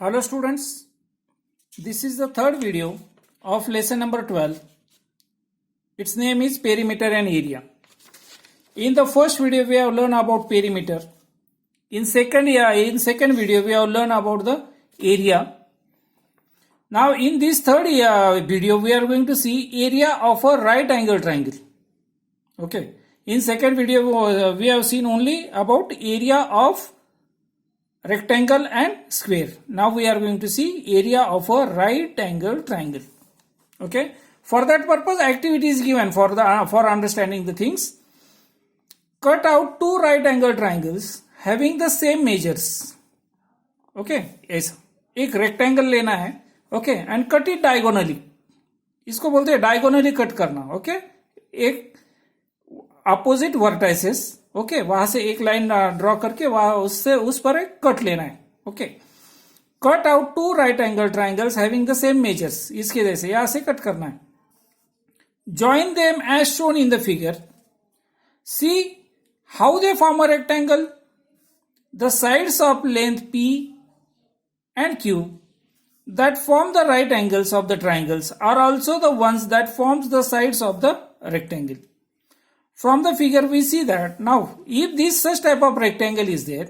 Hello students, this is the third video of lesson number 12. Its name is perimeter and area. In the first video we have learned about perimeter. In second video we have learned about the area. Now in this third video we are going to see area of a right angle triangle. Okay. In second video we have seen only about area of rectangle and square. Now we are going to see area of a right angle triangle. Okay. For that purpose activity is given for understanding the things. Cut out two right angle triangles having the same measures. Okay. ऐसा एक rectangle लेना है. Okay. And cut it diagonally. इसको बोलते हैं diagonally cut करना. Okay. एक opposite vertices. Okay वहां से एक लाइन ड्रॉ करके वहां उससे उस पर एक कट लेना है. Okay. Cut out two right angle triangles having the same measures. इसके जैसे यहां से कट करना है. Join them as shown in the figure. See how they form a rectangle. The sides of length p and q that form the right angles of the triangles are also the ones that forms the sides of the rectangle. From the figure we see that now if this such type of rectangle is there,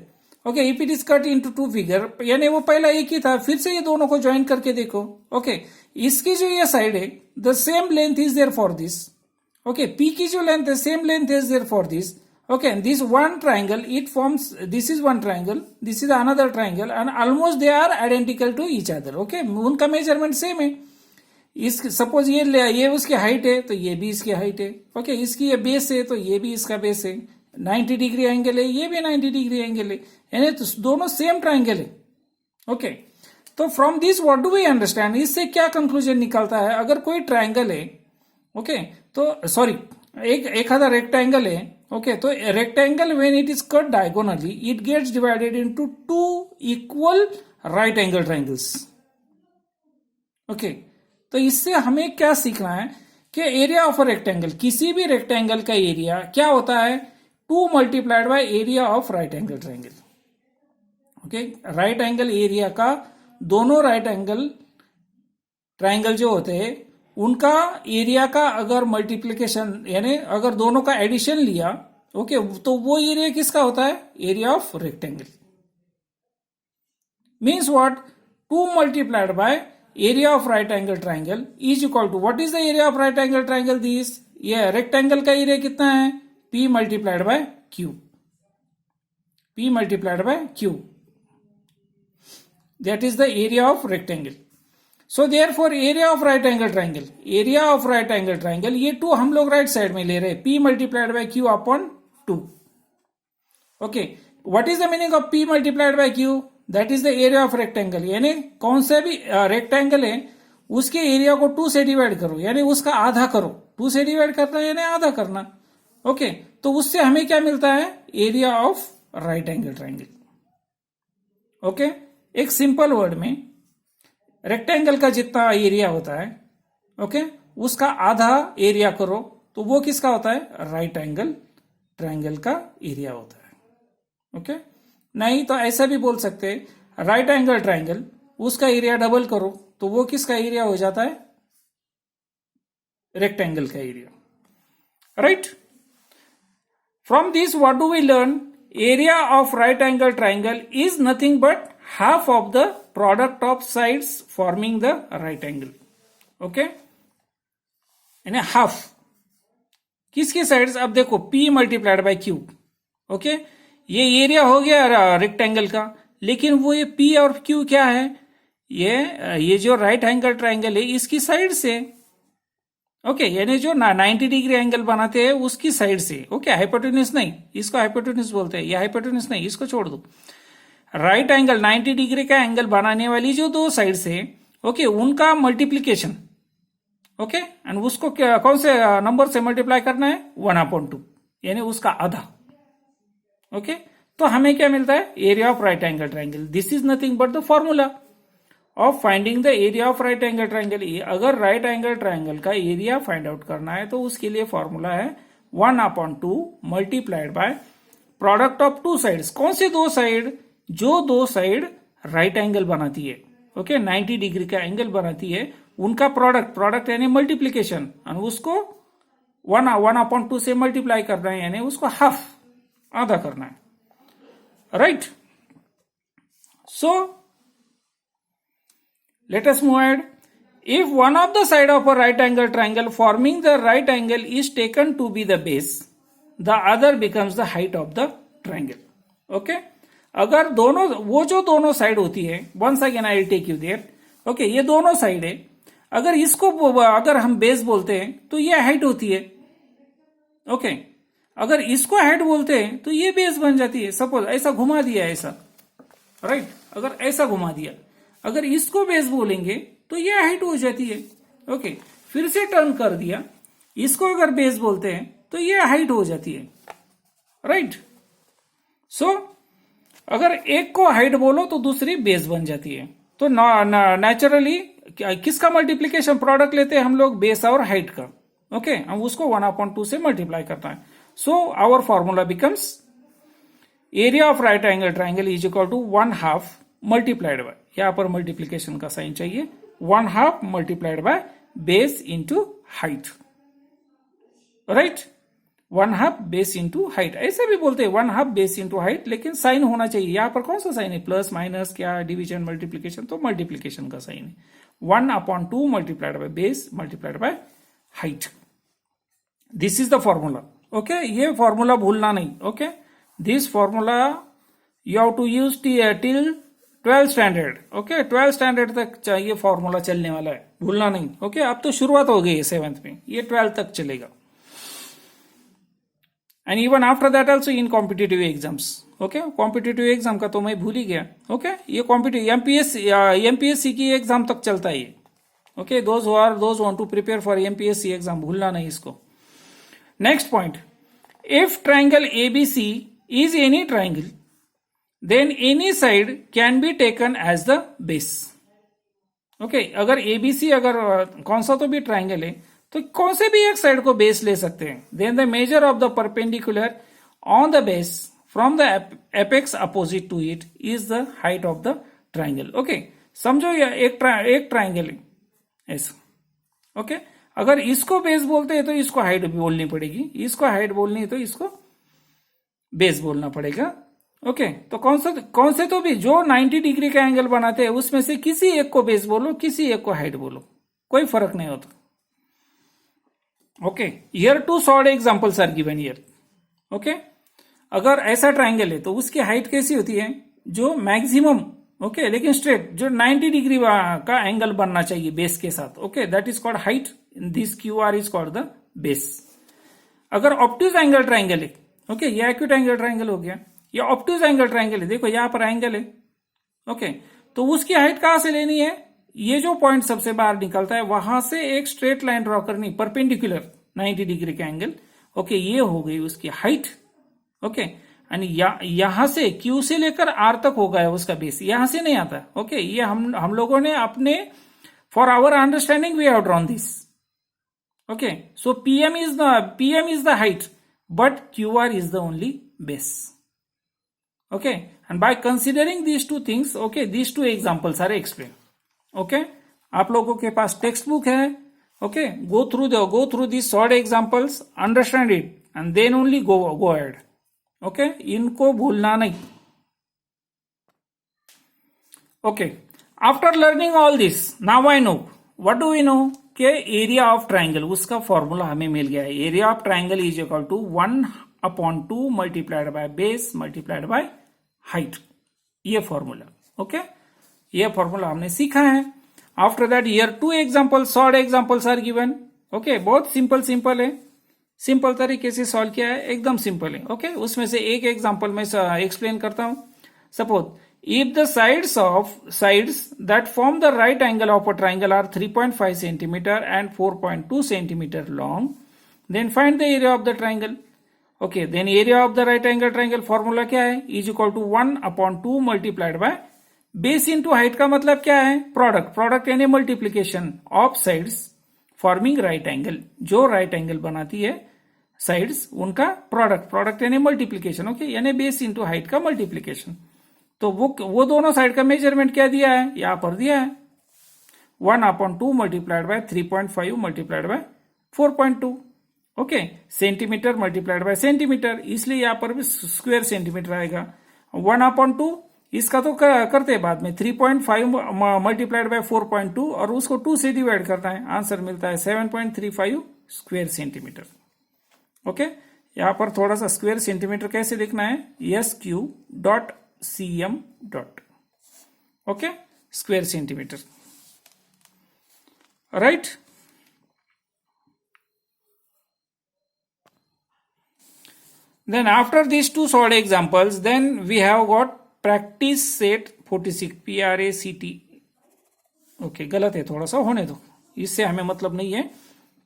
okay, if it is cut into two figure, यानी वो पहला एक ही था, फिर से ये दोनों को ज्वाइन करके देखो. ओके. इसकी जो ये साइड है the same length is there for this. Okay, P की जो लेंथ है same length is there for this. Okay, and this one triangle it forms, this is one triangle, this is another triangle and almost they are identical to each other. Okay, उनका measurement same है. इस suppose ये उसकी height है तो ये भी इसकी हाइट है. ओके. इसकी ये बेस है तो ये भी इसका बेस है. 90 डिग्री एंगल है, ये भी 90 डिग्री एंगल है, यानी तो दोनों सेम ट्राइंगल है. ओके. तो from this what do we understand. इससे क्या कंक्लूजन निकलता है. अगर कोई ट्राइंगल है, ओके, तो सॉरी एक आधा रेक्टेंगल है. ओके. तो rectangle when it is cut diagonally it gets divided into two equal right angle triangles. Okay. तो इससे हमें क्या सीखना है कि एरिया ऑफ अ रेक्टेंगल, किसी भी रेक्टेंगल का एरिया क्या होता है, 2 multiplied by area of right angle triangle. Okay. Right angle area का दोनों राइट एंगल ट्राइंगल जो होते हैं उनका एरिया का अगर मल्टीप्लीकेशन यानी अगर दोनों का एडिशन लिया, ओके, तो वो एरिया किसका होता है, area of rectangle. Means what, 2 multiplied by area of right angle triangle is equal to what is the area of right angle triangle. This ये rectangle का एरिया कितना है, P multiplied by Q. P multiplied by Q. That is the area of rectangle. So therefore area of right angle triangle, area of right angle triangle ये 2 हम लोग right side में ले रहे हैं, P multiplied by Q upon 2. Okay. What is the meaning of P multiplied by Q? That is the area of rectangle. यानी कौन सा भी रेक्टेंगल है उसके एरिया को 2 से डिवाइड करो, यानी उसका आधा करो. 2 से डिवाइड करना यानी आधा करना. ओके. तो उससे हमें क्या मिलता है, area of right angle triangle. Okay. एक सिंपल वर्ड में रेक्टेंगल का जितना एरिया होता है, ओके, उसका आधा एरिया करो तो वो किसका होता है, राइट एंगल ट्राइंगल का एरिया होता है. ओके. नहीं तो ऐसा भी बोल सकते हैं, राइट एंगल ट्राइंगल उसका एरिया डबल करो तो वो किसका एरिया हो जाता है, रेक्टेंगल का area. Right. From this what do we learn, area of right angle triangle is nothing but half of the product of sides forming the right angle. Okay. यानी half किसकी साइड्स, अब देखो P multiplied by Q. Okay. ये area हो गया rectangle का, लेकिन वो ये P और Q क्या है, ये जो राइट एंगल ट्राइंगल है इसकी साइड से. ओके. यानी जो 90 डिग्री एंगल बनाते हैं उसकी साइड से. ओके. हाइपोटेन्यूज नहीं, इसको हाइपोटेन्यूज बोलते हैं, ये हाइपोटेन्यूज नहीं, इसको छोड़ दो. राइट एंगल 90 डिग्री का एंगल बनाने वाली जो दो साइड से, ओके, उनका मल्टीप्लीकेशन. ओके. एंड उसको कौन से नंबर से मल्टीप्लाई करना है, 1/2, यानी उसका आधा. ओके. तो हमें क्या मिलता है, area of right angle triangle. This is nothing but the formula of finding the area of right angle triangle. अगर राइट एंगल ट्राइंगल का एरिया फाइंड आउट करना है तो उसके लिए फॉर्मूला है 1/2 multiplied by product of 2 sides. कौन से 2 साइड, जो 2 साइड राइट एंगल बनाती है, ओके 90 डिग्री का एंगल बनाती है, उनका प्रोडक्ट यानी मल्टीप्लीकेशन, और उसको 1/2 से मल्टीप्लाई करना है, यानी उसको हाफ आधा करना है, right. So let us move ahead. If one of the side of a right angle triangle forming the right angle is taken to be the base, the other becomes the height of the triangle. Okay? अगर दोनों वो जो दोनों side होती है, once again I will take you there. Okay, ये दोनों side है, अगर इसको अगर हम बेस बोलते हैं तो ये हाइट होती है, ओके अगर इसको हाइट बोलते हैं तो ये बेस बन जाती है। सपोज ऐसा घुमा दिया, ऐसा राइट, अगर ऐसा घुमा दिया, अगर इसको बेस बोलेंगे तो ये हाइट हो जाती है, ओके फिर से टर्न कर दिया, इसको अगर बेस बोलते हैं तो ये हाइट हो जाती है, राइट। सो अगर एक को हाइट बोलो तो दूसरी बेस बन जाती है। तो नेचुरली किसका मल्टीप्लीकेशन प्रोडक्ट लेते हैं हम लोग, बेस और हाइट का, ओके हम उसको 1/2 से मल्टीप्लाई करता है। So our formula becomes area of right angle triangle is equal to 1/2 multiplied by, यहां पर मल्टीप्लीकेशन का साइन चाहिए, 1/2 multiplied by base into height, right 1/2 base into height, ऐसे भी बोलते हैं 1/2 बेस इंटू हाइट, लेकिन साइन होना चाहिए। यहां पर कौन सा साइन है, प्लस माइनस क्या, डिवीजन मल्टीप्लीकेशन, तो मल्टीप्लीकेशन का साइन है 1/2 multiplied by base multiplied by height. This is the formula, okay ये फॉर्मूला भूलना नहीं, okay this formula you have to use till 12th standard, okay 12th standard तक चाहिए formula चलने वाला है, भूलना नहीं, ओके अब तो शुरुआत हो गई है 7th में, ये 12th तक चलेगा, and even after that also in competitive exams, okay competitive exam का तो मैं भूल ही गया, ओके ये कॉम्पिटिटिव एमपीएससी की एग्जाम तक चलता है ये, okay those want to prepare for MPSC exam, भूलना नहीं इसको। Next point, if triangle ABC is any triangle then any side can be taken as the base, okay अगर ABC अगर कौन सा तो भी ट्राइंगल है तो कौन से भी एक साइड को बेस ले सकते हैं, then the measure of the perpendicular on the base from the apex opposite to it is the height of the triangle, okay समझो एक ट्राइंगल है ऐसा, ओके अगर इसको बेस बोलते हैं तो इसको हाइट भी बोलनी पड़ेगी, इसको हाइट बोलनी है तो इसको बेस बोलना पड़ेगा, ओके तो कौन से तो भी जो 90 डिग्री का एंगल बनाते हैं उसमें से किसी एक को बेस बोलो, किसी एक को हाइट बोलो, कोई फर्क नहीं होता, okay here 2 short examples are given here, okay अगर ऐसा ट्राइंगल है तो उसकी हाइट कैसी होती है, जो मैक्सिमम, ओके लेकिन स्ट्रेट, जो 90 डिग्री का एंगल बनना चाहिए बेस के साथ, okay that is called height, this QR is called the base. अगर ऑब्ट्यूज एंगल ट्राइंगल है, ओके ये एक्यूट एंगल ट्राइंगल हो गया, ये ऑब्ट्यूज एंगल ट्राइंगल है, देखो यहां पर एंगल है, ओके तो उसकी हाइट कहां से लेनी है, ये जो पॉइंट सबसे बाहर निकलता है वहां से एक स्ट्रेट लाइन ड्रॉ करनी, परपेंडिकुलर 90 डिग्री का एंगल, ओके ये हो गई उसकी हाइट, ओके एंड यहां से Q से लेकर R तक हो गया उसका बेस, यहां से नहीं आता, ओके ये हम लोगों ने अपने for our understanding we have drawn this, okay so PM is the height but QR is the only base, okay and by considering these two things, okay these two examples are explained, okay आप लोगों के पास text book है, okay go through these short examples, understand it and then only go ahead, okay इनको भूलना नहीं, okay after learning all this now I know what do we know कि area of triangle, उसका formula हमें मिल गया है, area of triangle is equal to 1/2 multiplied by base multiplied by height, ये फॉर्मूला, ओके ये फॉर्मूला हमने सीखा है। After that here 2 examples, short examples are given, okay बहुत सिंपल है, सिंपल तरीके से सॉल्व किया है, एकदम सिंपल है, ओके उसमें से एक एग्जांपल मैं एक्सप्लेन करता हूं। Suppose if the sides that form the right angle of a triangle are 3.5 centimetre and 4.2 centimetre long, then find the area of the triangle, okay then area of the right angle triangle formula क्या है, is equal to 1/2 multiplied by base into height का मतलब क्या है, product यानी multiplication of sides forming right angle, जो right angle बनाती है साइड्स उनका प्रोडक्ट यानी मल्टीप्लीकेशन, ओके यानी बेस इंटू हाइट का मल्टीप्लीकेशन। तो वो दोनों साइड का मेजरमेंट क्या दिया है, यहां पर दिया है 1/2 multiplied bye 3.5 multiplied by 4.2. Okay, centimetre multiplied by centimetre, इसलिए यहां पर भी स्क्वायर सेंटीमीटर आएगा. 1/2 इसका तो करते हैं बाद में, 3.5 मल्टीप्लाइड बाय 4.2 और उसको 2 से डिवाइड करना है, आंसर मिलता है 7.35 स्क्वायर सेंटीमीटर. ओके, यहां पर थोड़ा सा स्क्वायर सेंटीमीटर कैसे लिखना है, SQ.cm. Okay, square centimetre. Right. Then after these two solid examples, then we have got practice set 46, PRACT. Okay, गलत है, थोड़ा सा होने दो, इससे हमें मतलब नहीं है.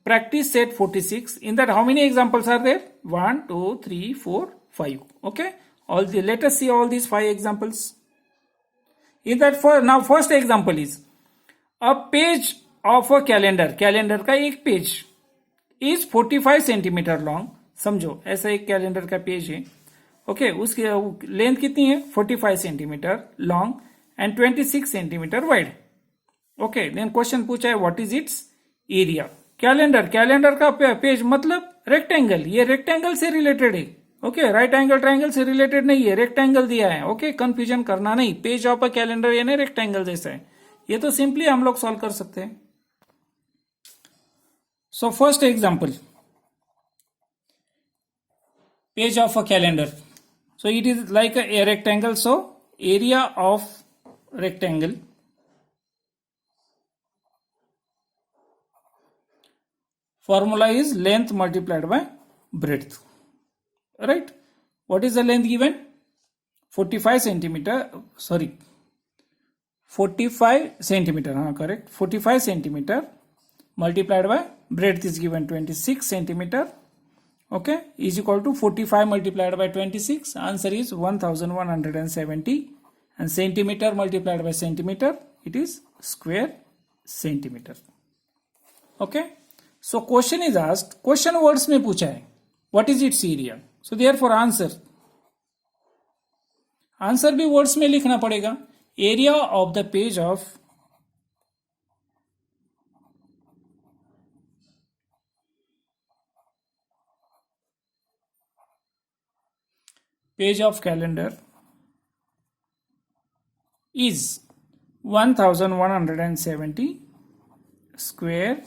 Practice set 46. In that, how many examples are there? 1, 2, 3, 4, 5. Okay, let us see all these 5 examples. In that, now first example is a page of a calendar. Calendar का एक पेज is 45 सेंटीमीटर लॉन्ग. समझो, ऐसा एक calendar का page है. Okay, उसकी length कितनी है, 45 centimetre long and 26 centimetre wide. Okay, then question पूछा है what is its area. Calendar का पेज मतलब रेक्टेंगल, ये रेक्टेंगल से रिलेटेड है. ओके, राइट एंगल ट्राइंगल से रिलेटेड नहीं है, रेक्टेंगल दिया है. ओके, कंफ्यूजन करना नहीं, पेज ऑफ अ कैलेंडर यानी रेक्टेंगल जैसा है. ये तो सिंपली हम लोग सॉल्व कर सकते हैं. So first example, page of a calendar. So it is like a rectangle. So area of rectangle formula is length multiplied by breadth. Right? What is the length given? 45 centimeter. Sorry, 45 centimeter. Correct. 45 centimeter multiplied by breadth is given 26 centimeter. Okay, is equal to 45 multiplied by 26. Answer is 1170, and centimeter multiplied by centimeter, it is square centimeter. Okay, so question is asked, question words में पूछा है what is its area. So therefore answer भी words में लिखना पड़ेगा. Area of the page of calendar is 1170 square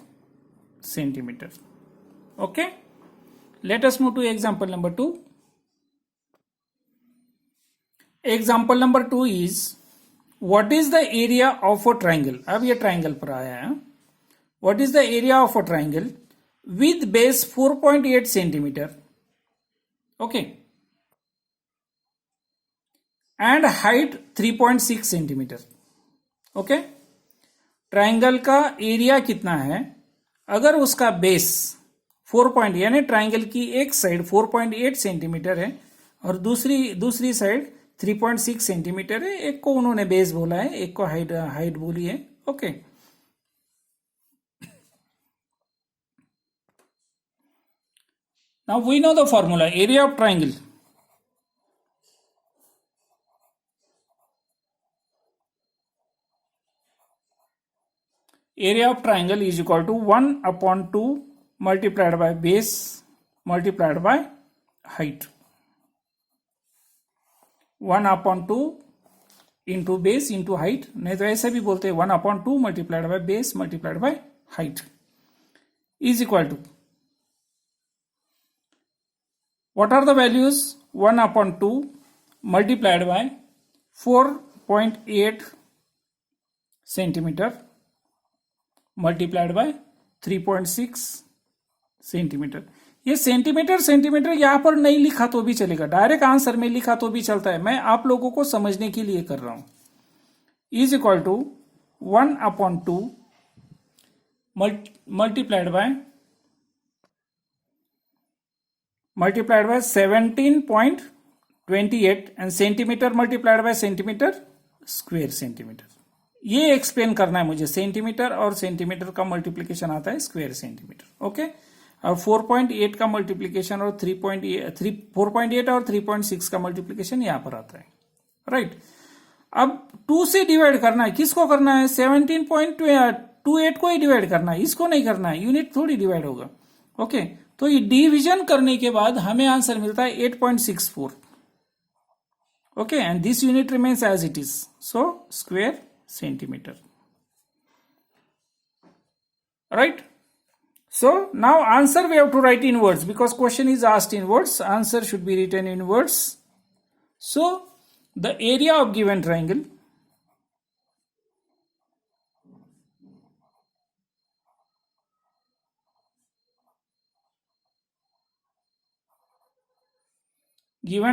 centimeter. Okay, let us move to example number 2. Example number 2 is what is the area of a triangle. अब ये triangle पर आया है. What is the area of a triangle with base 4.8 centimeter. Okay, and height 3.6 centimetre. Okay, triangle का area कितना है, अगर उसका बेस 4 यानी ट्राइंगल की एक साइड 4.8 सेंटीमीटर है और दूसरी साइड 3.6 सेंटीमीटर है. एक को उन्होंने बेस बोला है, एक को हाइट बोली है. Okay, now we know the formula. Area of triangle, area of triangle is equal to 1/2 multiplied by base multiplied by height. 1/2 into base into height, नहीं तो ऐसे भी बोलते हैं 1/2 multiplied by base multiplied by height is equal to, what are the values, 1/2 multiplied by 4.8 centimeter multiplied by 3.6 centimetre. ये centimetre यहां पर नहीं लिखा तो भी चलेगा, डायरेक्ट आंसर में लिखा तो भी चलता है, मैं आप लोगों को समझने के लिए कर रहा हूं. Is equal to 1/2 multiplied by 17.28 and centimetre multiplied by centimetre square centimetre. ये एक्सप्लेन करना है मुझे. सेंटीमीटर और सेंटीमीटर का मल्टीप्लीकेशन आता है स्क्वायर सेंटीमीटर. ओके, और 4.8 का मल्टीप्लीकेशन और 4.8 और 3.6 का मल्टीप्लीकेशन यहां पर आता है. राइट. अब 2 से डिवाइड करना है, किसको करना है? 17.28 को ही डिवाइड करना है, इसको नहीं करना है, यूनिट थोड़ी डिवाइड होगा। ओके, तो ये डिवीजन करने के बाद हमें आंसर मिलता है 8.64। Okay, and this unit remains as it is, so square centimetre, right? So now answer we have to write in words because question is asked in words. Answer should be written in words. So the area of given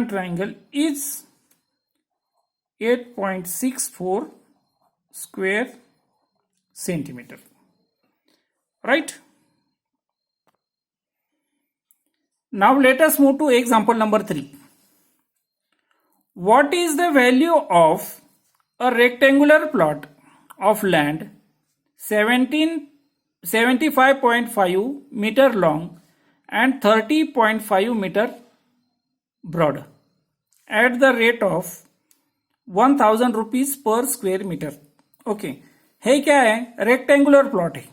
triangle is 8.64 square centimeter, right? Now let us move to example number 3. What is the value of a rectangular plot of land 75.5 meter long and 30.5 meter broad at the rate of 1000 rupees per square meter? Okay, है क्या है? Rectangular plot है,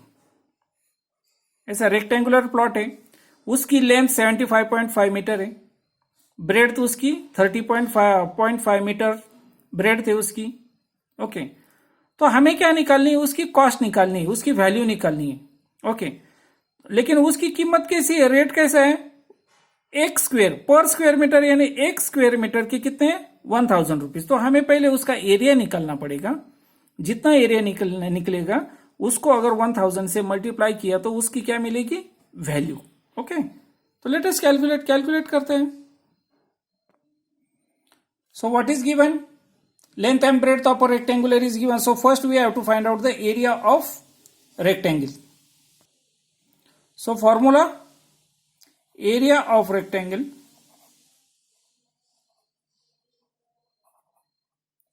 ऐसा rectangular plot है, उसकी length 75.5 metre है, bread तो उसकी 30.5 मीटर ब्रेड थे उसकी। ओके, तो हमें क्या निकालनी है? उसकी कॉस्ट निकालनी है, उसकी वैल्यू निकालनी है। ओके, लेकिन उसकी कीमत कैसी है? रेट कैसा है? 1 स्क्वायर पर स्क्वायर मीटर, यानी 1 स्क्वायर मीटर के कितने? 1000 रुपीज। तो हमें पहले उसका एरिया निकालना पड़ेगा, जितना एरिया निकलेगा उसको अगर 1000 से मल्टीप्लाई किया तो उसकी क्या मिलेगी? वैल्यू। ओके, तो लेट अस कैलकुलेट करते हैं। So what is given? Length and breadth of a rectangular is given. So first we have to find out the area of rectangle. So formula, area of rectangle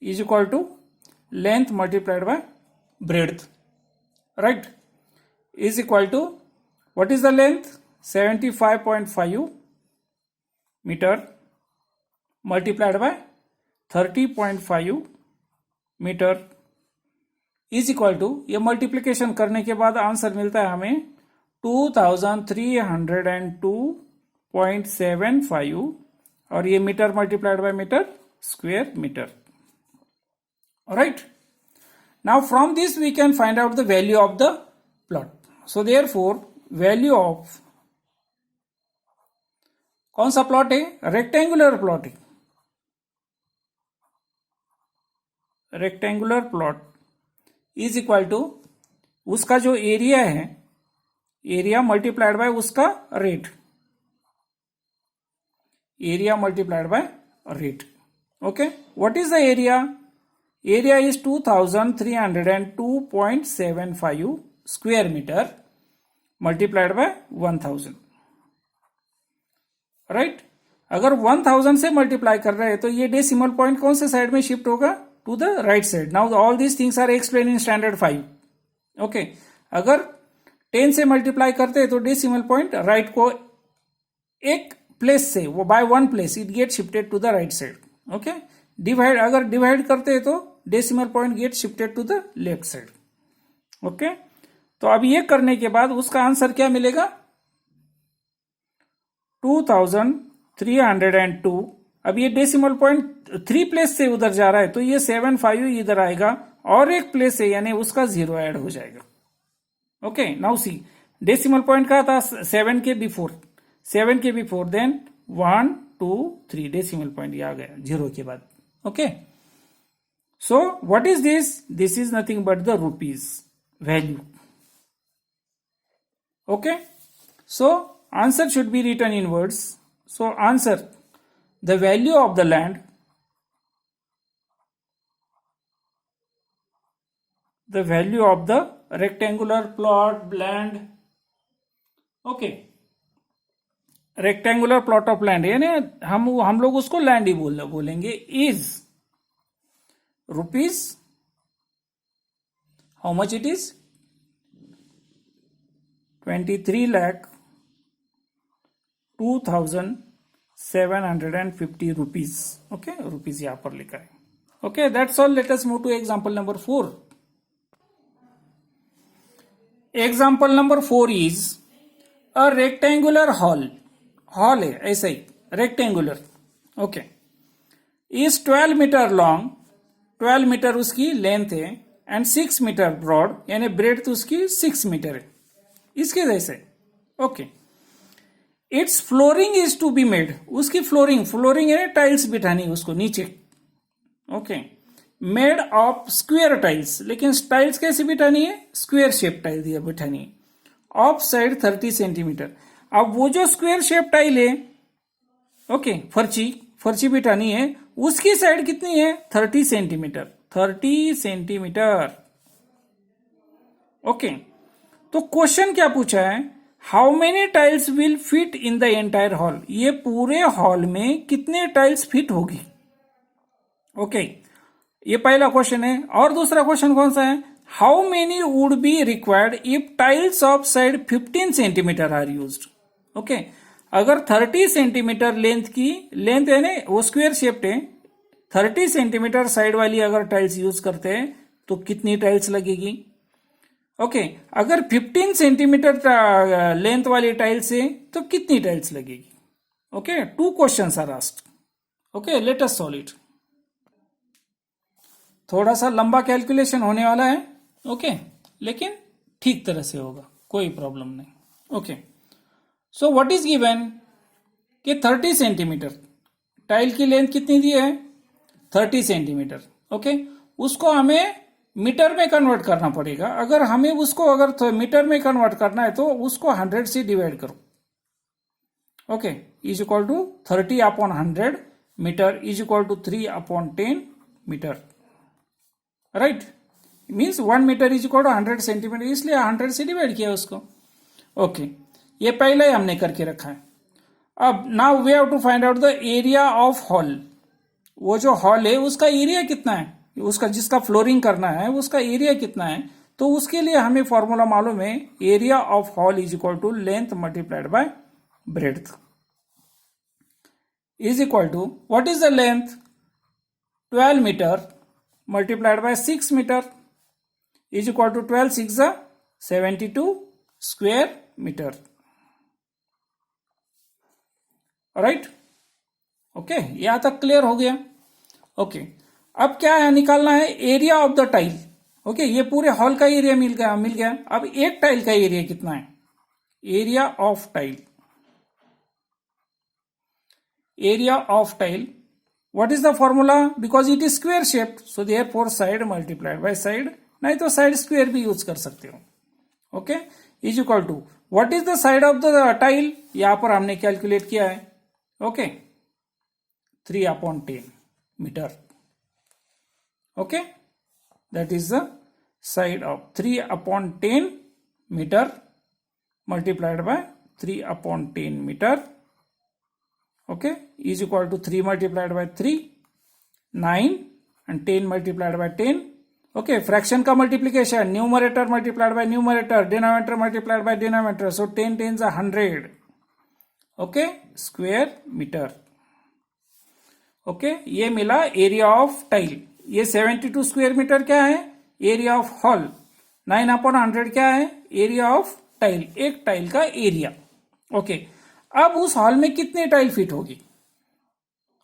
is equal to length multiplied by breadth, right? Is equal to, what is the length? 75.5 meter multiplied by 30.5 metre is equal to, ये multiplication करने के बाद answer मिलता है हमें 2302.75, और ये metre multiplied by metre square metre, right? Now from this we can find out the value of the plot. So therefore value of, कौन सा प्लॉट है? रेक्टेंगुलर प्लॉट है. Rectangular plot is equal to उसका जो area है, area multiplied by उसका rate, area multiplied by rate. Okay, what is the area? Area is 2302.75 square metre multiplied by 1000, right? अगर 1000 से मल्टीप्लाई कर रहे हैं तो ये डेसिमल पॉइंट कौन से साइड में शिफ्ट होगा? To the right side. Now all these things are explain in standard 5. Okay, अगर 10 से मल्टीप्लाई करते हैं तो डेसिमल पॉइंट राइट को एक प्लेस से, वो by 1 place it get shifted to the right side. Okay, divide, अगर डिवाइड करते हैं तो decimal point get shifted to the left side. Okay, तो अब ये करने के बाद उसका आंसर क्या मिलेगा? 2302. अब ये डेसिमल पॉइंट 3 प्लेस से उधर जा रहा है तो ये 75 इधर आएगा और एक प्लेस है यानी उसका 0 ऐड हो जाएगा. Okay, now see, decimal point का था 7 के बिफोर, देन 1 2 3 डेसिमल पॉइंट ये आ गया 0 के बाद. Okay, so what is this? This is nothing but the rupees value. Okay, so answer should be written in words. So answer, the value of the land, the value of the rectangular plot land, okay, rectangular plot of land यानी हम लोग उसको land ही बोलेंगे, is rupees, how much it is? 23,02,750 rupees. Okay, rupees यहां पर लिखा है. Okay, that's all. Let us move to example number 4. Example number 4 is a rectangular hall. Hall है ऐसा ही rectangular. Okay, is 12 metre long, 12 metre उसकी length है, and 6 metre broad, यानी ब्रेड तो उसकी 6 मीटर है, इसके जैसे. Okay, its flooring is to be made, उसकी फ्लोरिंग है टाइल्स बिठानी उसको नीचे. Okay, made of square tiles, लेकिन टाइल्स कैसे बिठानी है, स्क्वेयर शेप टाइल दिया बिठानी है, ऑफ साइड 30 सेंटीमीटर. अब वो जो स्क्वेयर शेप टाइल है, ओके, फर्ची बिठानी है, उसकी साइड कितनी है, 30 सेंटीमीटर, 30 सेंटीमीटर. ओके, तो क्वेश्चन क्या पूछा है, how many tiles will fit in the entire hall, ये पूरे हॉल में कितने टाइल्स फिट होगी. ओके, ये पहला क्वेश्चन है. और दूसरा क्वेश्चन कौन सा है, how many would be required if tiles of side 15 centimetre are used. Okay, अगर 30 सेंटीमीटर लेंथ है ना, वो स्क्वेयर शेप्ड है, 30 सेंटीमीटर साइड वाली अगर टाइल्स यूज करते हैं तो कितनी टाइल्स लगेगी. ओके, अगर 15 सेंटीमीटर लेंथ वाली टाइल्स है तो कितनी टाइल्स लगेगी. Okay, 2 questions are asked. Okay, let us solve it. थोड़ा सा लंबा कैलकुलेशन होने वाला है. ओके, लेकिन ठीक तरह से होगा, कोई प्रॉब्लम नहीं. Okay, so what is given कि 30 सेंटीमीटर टाइल की लेंथ कितनी दी है, 30 सेंटीमीटर. ओके, उसको हमें मीटर में कन्वर्ट करना पड़ेगा. अगर हमें उसको अगर मीटर में कन्वर्ट करना है तो उसको 100 से डिवाइड करो. Okay, is equal to 30 upon 100 metre is equal to 3 upon 10 metre. Right, means 1 metre is equal to 100 centimetre, इसलिए 100 से डिवाइड किया उसको. ओके, ये पहले ही हमने करके रखा है. अब now we have to find out the area of hall. वो जो हॉल है उसका एरिया कितना है, उसका जिसका फ्लोरिंग करना है उसका एरिया कितना है. तो उसके लिए हमें फॉर्मूला मालूम है, area of hall is equal to length multiplied by breadth is equal to what is the length, 12 metre multiplied by 6 metre is equal to 12 6 72 square metre. Right. Okay, यहां तक क्लियर हो गया. ओके, अब क्या है, निकालना है area of the tile. Okay, ये पूरे हॉल का एरिया मिल गया. अब एक टाइल का एरिया कितना है, area of tile. Area of tile, what is the formula, because it is square shape, so therefore side multiplied by side, नहीं तो साइड स्क्वेयर भी यूज कर सकते हो. Okay, is equal to what is the side of the tile, यहां पर हमने calculate किया है. Okay, 3 upon 10 metre. Okay, that is the side of 3 upon 10 metre multiplied by 3 upon 10 metre. Okay, is equal to 3 multiplied by 3 9 and 10 multiplied by 10. Okay, fraction का multiplication, numerator multiplied by numerator, denominator multiplied by denominator, so 10 10s are 100. Okay, square metre. Okay, ये मिला area of tile. ये 72 square metre क्या है, area of hall. 9 upon 100 क्या है, area of tile, एक tile का एरिया. ओके, अब उस हॉल में कितनी टाइल फिट होगी.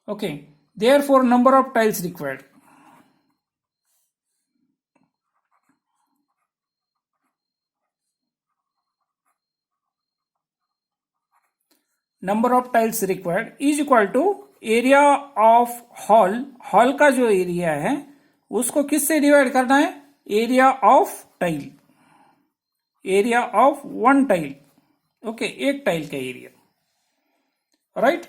Okay, therefore number of tiles required. Number of tiles required is equal to area of hall. Hall का जो एरिया है उसको किससे डिवाइड करना है, area of tile, area of 1 tile. Okay, एक टाइल का area. Right,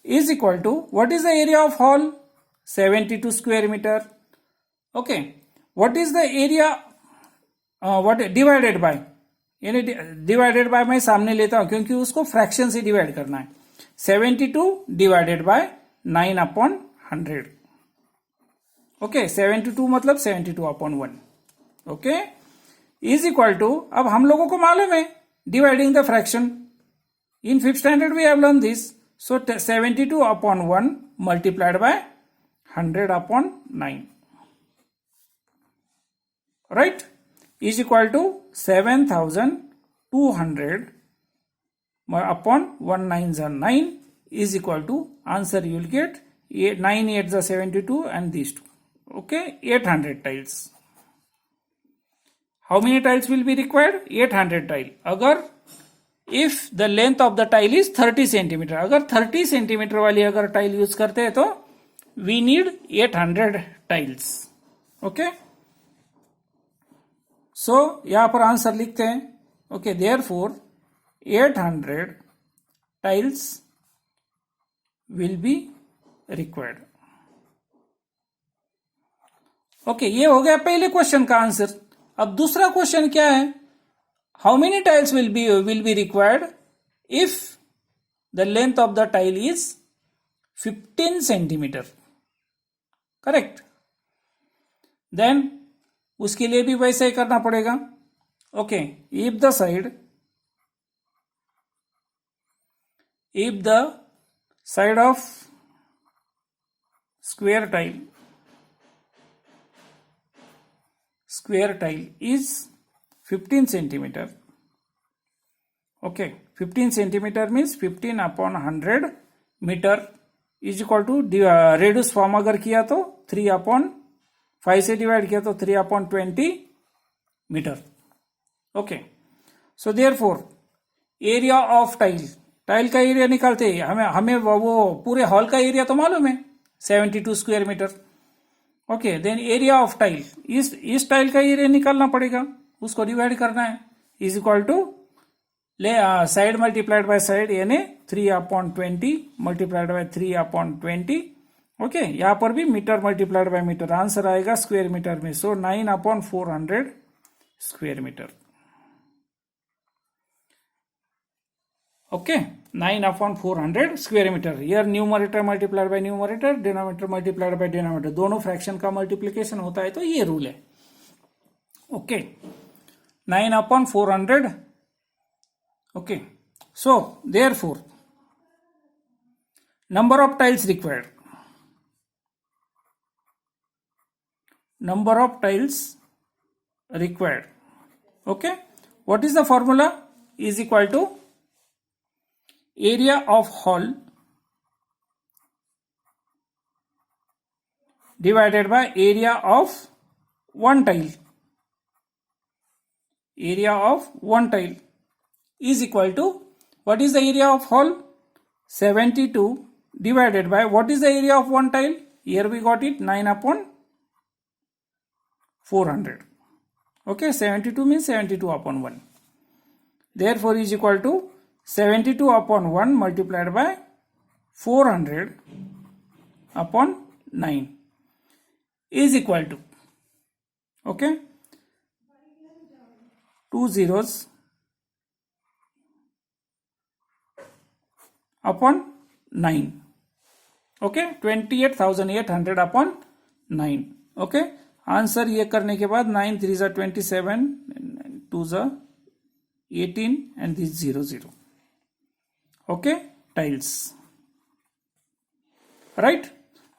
is equal to what is the area of hall, 72 square metre. Okay, what is the area, what divided by, यानी divided by मैं सामने लेता हूं क्योंकि उसको fraction से डिवाइड करना है. 72 डिवाइडेड बाय 9 अपॉन 100. ओके, 72 मतलब 72 upon 1. Okay, is equal to, अब हम लोगों को मालूम है dividing the fraction, in 5th standard we have learn this. So 72 upon 1 multiplied by 100/9, right, is equal to 7200 upon 1 9s are 9 is equal to, answer you will get 9 8s are 72 and these two. Okay, 800 tiles. How many tiles will be required? 800 tile. अगर if the length of the tile is 30 centimeter, अगर 30 centimeter वाली अगर tile use करते हैं तो we need 800 tiles. Okay, so यहां पर answer लिखते हैं. Okay, therefore 800 tiles will be required. Okay, ये हो गया पहले क्वेश्चन का आंसर. अब दूसरा क्वेश्चन क्या है? How many tiles will be required if the length of the tile is 15 centimeter? Correct. Then उसके लिए भी वैसे ही करना पड़ेगा. Okay, if the side of square tile is 15 centimeter. Okay, 15 centimeter means 15 upon 100 meter is equal to radius form अगर किया तो 3/5 से डिवाइड किया तो 3/20 metre. Okay, so therefore area of tile का एरिया निकालते हैं. हमें वो पूरे हॉल का एरिया तो मालूम है 72 square metre. Okay, then area of tile, इस टाइल का एरिया निकालना पड़ेगा, उसको डिवाइड करना है. Is equal to side multiplied by side यानी 3/20 मल्टीप्लाइड बाय 3/20. ओके, यहां पर भी metre multiplied by metre, answer आएगा स्क्वायर मीटर में. सो 9/400 square metre. Okay, 9/400 square metre. Here numerator multiplied by numerator, denominator multiplied by denominator, दोनों fraction का multiplication होता है तो ये रूल है. Okay, 9/400. Okay, so therefore number of tiles required. Okay, what is the formula? Is equal to area of hall divided by area of one tile. Area of one tile is equal to, what is the area of hall? 72 divided by, what is the area of one tile? Here we got it 9/400. Okay, 72 means 72/1. Therefore is equal to 72/1 multiplied by 400/9 is equal to, okay, 2 zeros upon 9. Okay, 28,800/9. Okay, answer ये करने के बाद 9 3 जा 27, 2 जा 18 and this 0 0. Okay, tiles, right.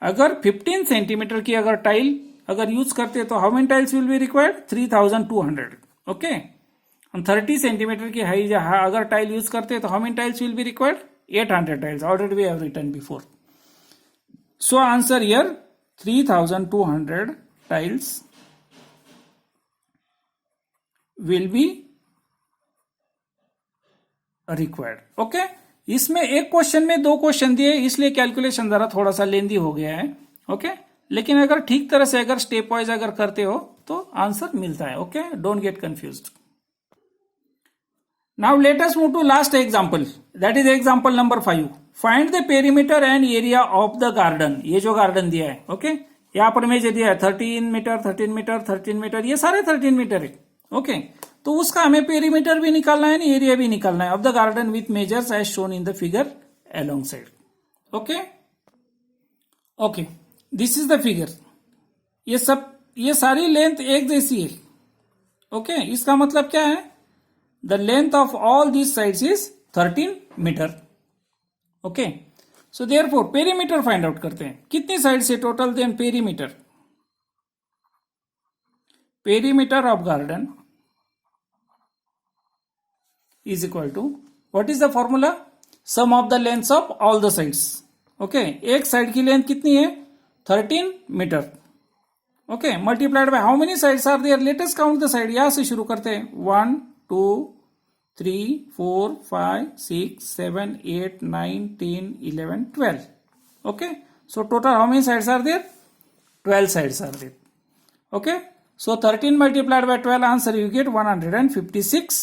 अगर 15 centimetre की अगर tile अगर यूज करते तो how many tiles will be required? 3200. Okay, हम 30 सेंटीमीटर की हाई अगर टाइल यूज करते तो how many tiles will be required? 800 tiles. Already we have written before. So answer here 3200 tiles will be required. Okay, इसमें एक question में 2 question दिए इसलिए कैलकुलेशन जरा थोड़ा सा लेंदी हो गया है. ओके, लेकिन अगर ठीक तरह से अगर स्टेप वाइज अगर करते हो तो आंसर मिलता है. Okay, don't get confused. Now let us move to last example, that is example number 5. Find the perimeter and area of the garden. ये जो गार्डन दिया है, ओके, यहाँ पर मेजर दिया है 13 मीटर 13 मीटर 13 मीटर, ये सारे 13 मीटर है. ओके, तो उसका हमें पेरीमीटर भी निकालना है, एरिया भी निकालना है of the garden with measures as shown in the figure along side. Okay, okay, this is the figure. ये सारी लेंथ एक जैसी है. ओके, इसका मतलब क्या है? The length of all these sides is 13 meter. Okay, so therefore perimeter find out करते हैं, कितनी साइड से total, then perimeter of garden is equal to, what is the formula, sum of the lengths of all the sides. Okay, एक side की length कितनी है, 13 metre. Okay, multiplied by how many sides are there, let us count the side. यहां से शुरू करते हैं, 1 2 3 4 5 6 7 8 9 10 11 12. Okay, so total how many sides are there, 12 sides are there. Okay, so 13 multiplied by 12, answer you get 156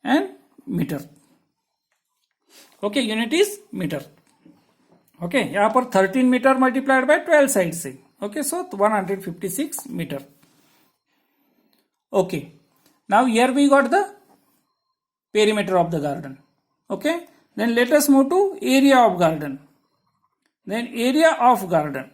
and meter. Okay, unit is meter. Okay, यहाँ पर 13 meter multiplied by 12 sides से. Okay, so 156 meter. Okay, now here we got the perimeter of the garden. Okay, then let us move to area of garden. Then area of garden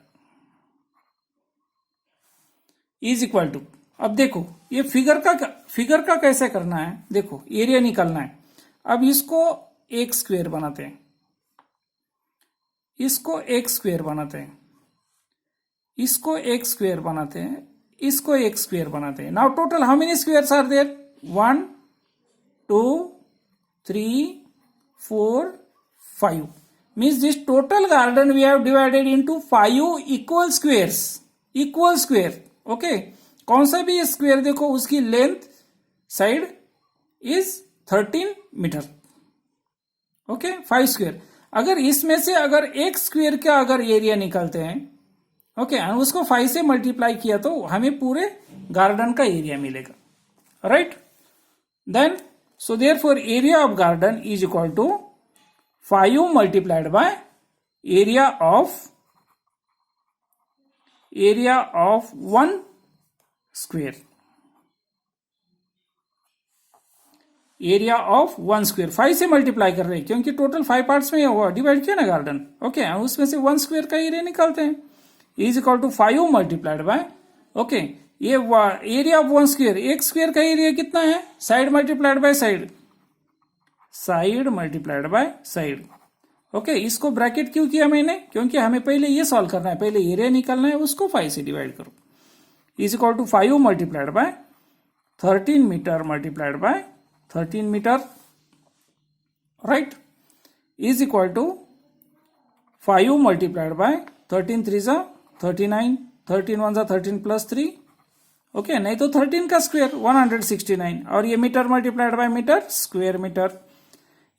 is equal to, अब देखो ये figure का कैसे करना है, देखो area निकालना है. अब इसको एक स्क्वायर बनाते हैं, इसको एक स्क्वायर बनाते हैं, इसको एक स्क्वायर बनाते हैं, इसको एक स्क्वायर बनाते हैं. Now total how many squares are there, 1 2 3 4 5. Means this total garden we have divided into 5 equal squares. Equal square. Okay, कौन सा भी स्क्वायर देखो उसकी length side is 13 metre. Okay, 5 square. अगर इसमें से अगर एक स्क्वायर का अगर एरिया निकालते हैं, ओके, उसको 5 से मल्टीप्लाई किया तो हमें पूरे गार्डन का एरिया मिलेगा. Right, then so therefore area of garden is equal to 5 multiplied by area of 1 square. Area of 1 square 5 से मल्टीप्लाई कर रहे हैं क्योंकि टोटल 5 पार्ट्स में हुआ, डिवाइड किया ना गार्डन. ओके, उसमें से 1 स्क्वायर का एरिया निकालते हैं, is equal to 5 multiplied by, okay, ये एरिया ऑफ 1 स्क्वायर, एक स्क्वायर का एरिया कितना है, side multiplied by side, side multiplied by side. Okay, इसको ब्रैकेट क्यों किया मैंने, क्योंकि हमें पहले ये सॉल्व करना है, पहले एरिया निकालना है, उसको 5 से डिवाइड करो. Is equal to 5 multiplied by 13 metre multiplied by 13 metre. Right, is equal to 5 multiplied by 13 3 जा 39, 13 1 जा 13 प्लस 3. ओके, नहीं तो 13 का स्क्वायर 169, और ये metre multiplied by metre, square metre,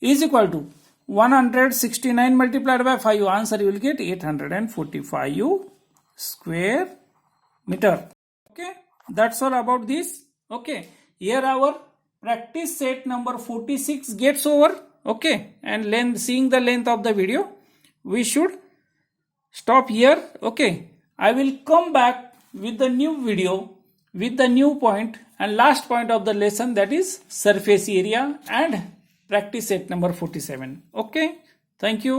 is equal to 169 multiplied by 5, answer you will get 845 square meter. Okay, that's all about this. Okay, here our practice set number 46 gets over. Okay, and seeing the length of the video, we should stop here. Okay, I will come back with the new video with the new point and last point of the lesson, that is surface area, and practice set number 47. Okay, thank you.